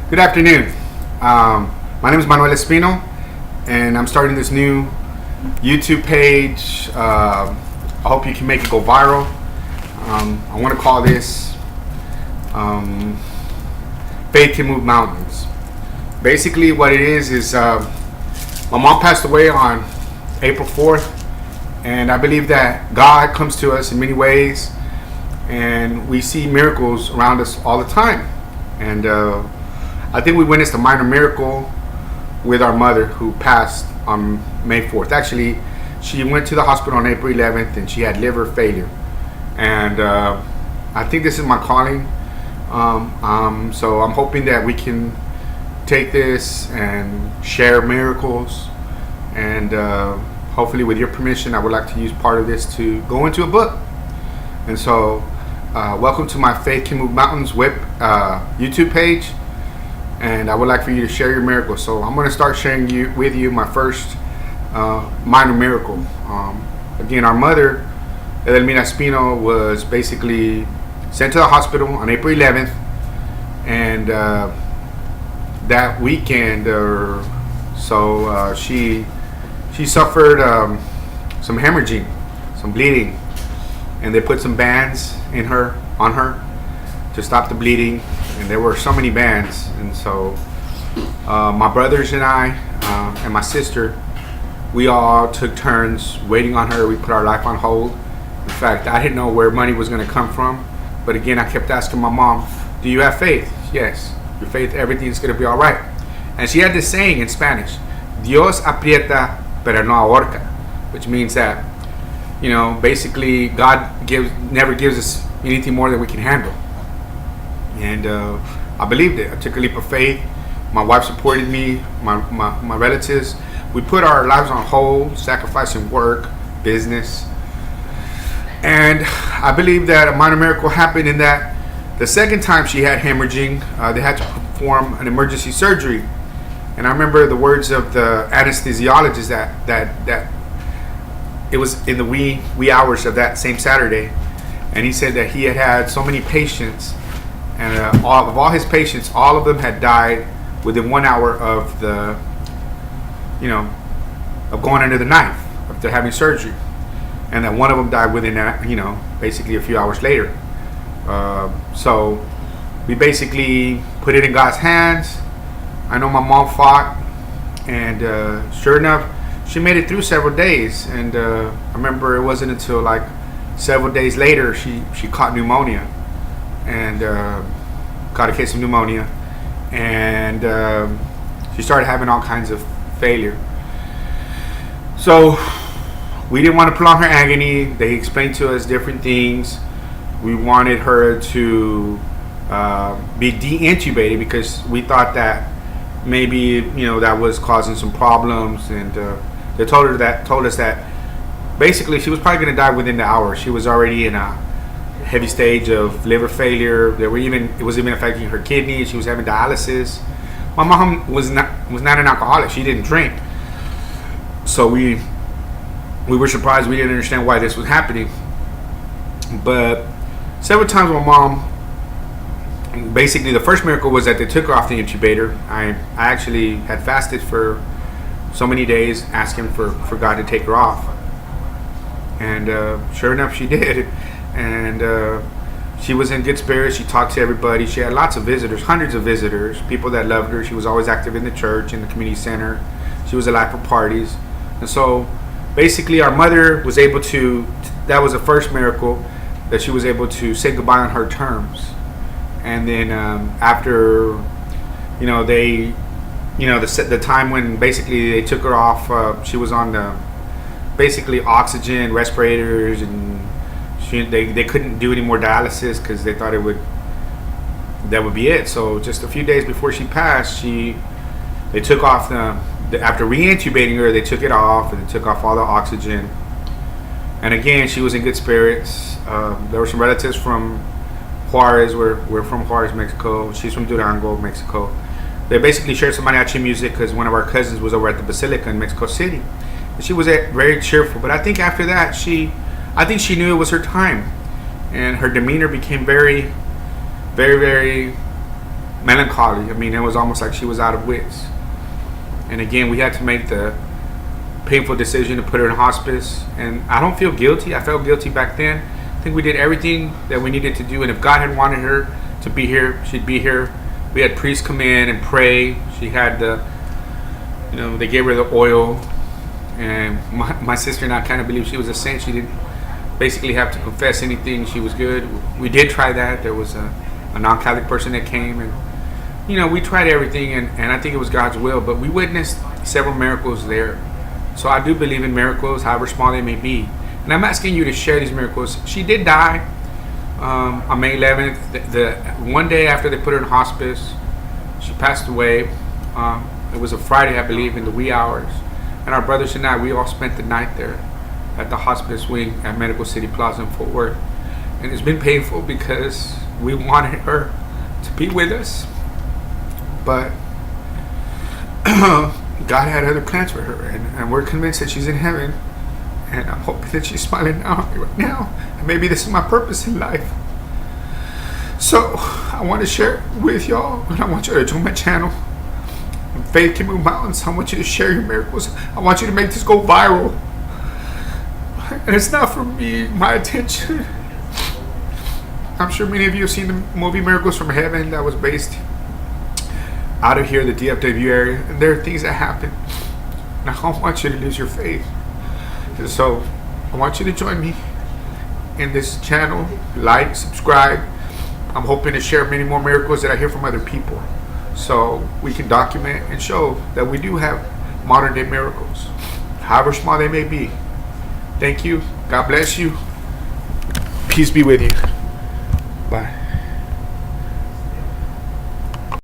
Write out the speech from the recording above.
Good afternoon. My name is Manuel Espino, and I'm starting this new YouTube page. I hope you can make it go viral. I want to call this Faith Can Move Mountains. Basically, what it is my mom passed away on April 4th, and I believe that God comes to us in many ways, and we see miracles around us all the time. And I think we witnessed a minor miracle with our mother who passed on May 4th. Actually, she went to the hospital on April 11th and she had liver failure. And I think this is my calling. So I'm hoping that we can take this and share miracles. And hopefully, with your permission, I would like to use part of this to go into a book. And so, welcome to my Faith Can Move Mountains YouTube page. And I would like for you to share your miracle. So I'm going to start sharing with you my first minor miracle. Again, our mother, Edelmira Espino, was basically sent to the hospital on April 11th. And that weekend or so, she suffered some hemorrhaging, some bleeding. And they put some bands on her to stop the bleeding. And there were so many bands, and so my brothers and I and my sister, we all took turns waiting on her. We put our life on hold. In fact, I didn't know where money was going to come from, but again, I kept asking my mom, do you have faith? Yes. Your faith, everything's going to be all right. And she had this saying in Spanish, Dios aprieta pero no ahorca, which means that, basically God never gives us anything more than we can handle. And I believed it. I took a leap of faith. My wife supported me, my relatives. We put our lives on hold, sacrificing work, business. And I believe that a minor miracle happened in that the second time she had hemorrhaging, they had to perform an emergency surgery. And I remember the words of the anesthesiologist that it was in the wee hours of that same Saturday. And he said that he had so many patients. And all his patients, all of them had died within 1 hour of of going under the knife after having surgery, and that one of them died within that, basically a few hours later. So we basically put it in God's hands. I know my mom fought, and sure enough, she made it through several days. And I remember it wasn't until like several days later she caught pneumonia. And got a case of pneumonia, and she started having all kinds of failure. So we didn't want to prolong her agony. They explained to us different things. We wanted her to be de-intubated because we thought that maybe that was causing some problems, and they told us that basically she was probably going to die within the hour. She was already in a heavy stage of liver failure. It was even affecting her kidneys. She was having dialysis. My mom was not an alcoholic. She didn't drink. So we were surprised. We didn't understand why this was happening. But several times my mom, basically the first miracle was that they took her off the incubator. I actually had fasted for so many days asking for God to take her off. And sure enough, she did. And she was in good spirits. She talked to everybody. She had lots of visitors, hundreds of visitors, people that loved her. She was always active in the church, in the community center. She was alive for parties. And so basically our mother was able to, that was the first miracle, that she was able to say goodbye on her terms. And then after, the time when basically they took her off, she was on the basically oxygen, respirators, and they couldn't do any more dialysis because they thought that would be it. So just a few days before she passed, they took off after re-intubating her, they took it off, and they took off all the oxygen. And again, she was in good spirits. There were some relatives from Juarez. We're from Juarez, Mexico. She's from Durango, Mexico. They basically shared some mariachi music because one of our cousins was over at the Basilica in Mexico City. And she was very cheerful. But I think after that, I think she knew it was her time, and her demeanor became very, very, very melancholy. I mean, it was almost like she was out of wits. And again, we had to make the painful decision to put her in hospice. And I don't feel guilty. I felt guilty back then. I think we did everything that we needed to do. And if God had wanted her to be here, she'd be here. We had priests come in and pray. She had they gave her the oil. And my sister and I kind of believe she was a saint. She didn't basically have to confess anything. She was good. We did try that. There was a non-Catholic person that came, and we tried everything, and I think it was God's will. But we witnessed several miracles there. So I do believe in miracles, however small they may be. And I'm asking you to share these miracles. She did die on May 11th. The one day after they put her in hospice, she passed away. It was a Friday, I believe, in the wee hours. And our brothers and I, we all spent the night there at the hospice wing at Medical City Plaza in Fort Worth. And it's been painful because we wanted her to be with us. But God had other plans for her. And we're convinced that she's in heaven. And I'm hoping that she's smiling now, right now. And maybe this is my purpose in life. So I want to share it with y'all. And I want you to join my channel. Faith Can Move Mountains. I want you to share your miracles. I want you to make this go viral. And it's not for me, my attention. I'm sure many of you have seen the movie Miracles from Heaven that was based out of here, the DFW area. And there are things that happen. And I don't want you to lose your faith. And so I want you to join me in this channel. Like, subscribe. I'm hoping to share many more miracles that I hear from other people, so we can document and show that we do have modern day miracles, however small they may be. Thank you. God bless you. Peace be with you.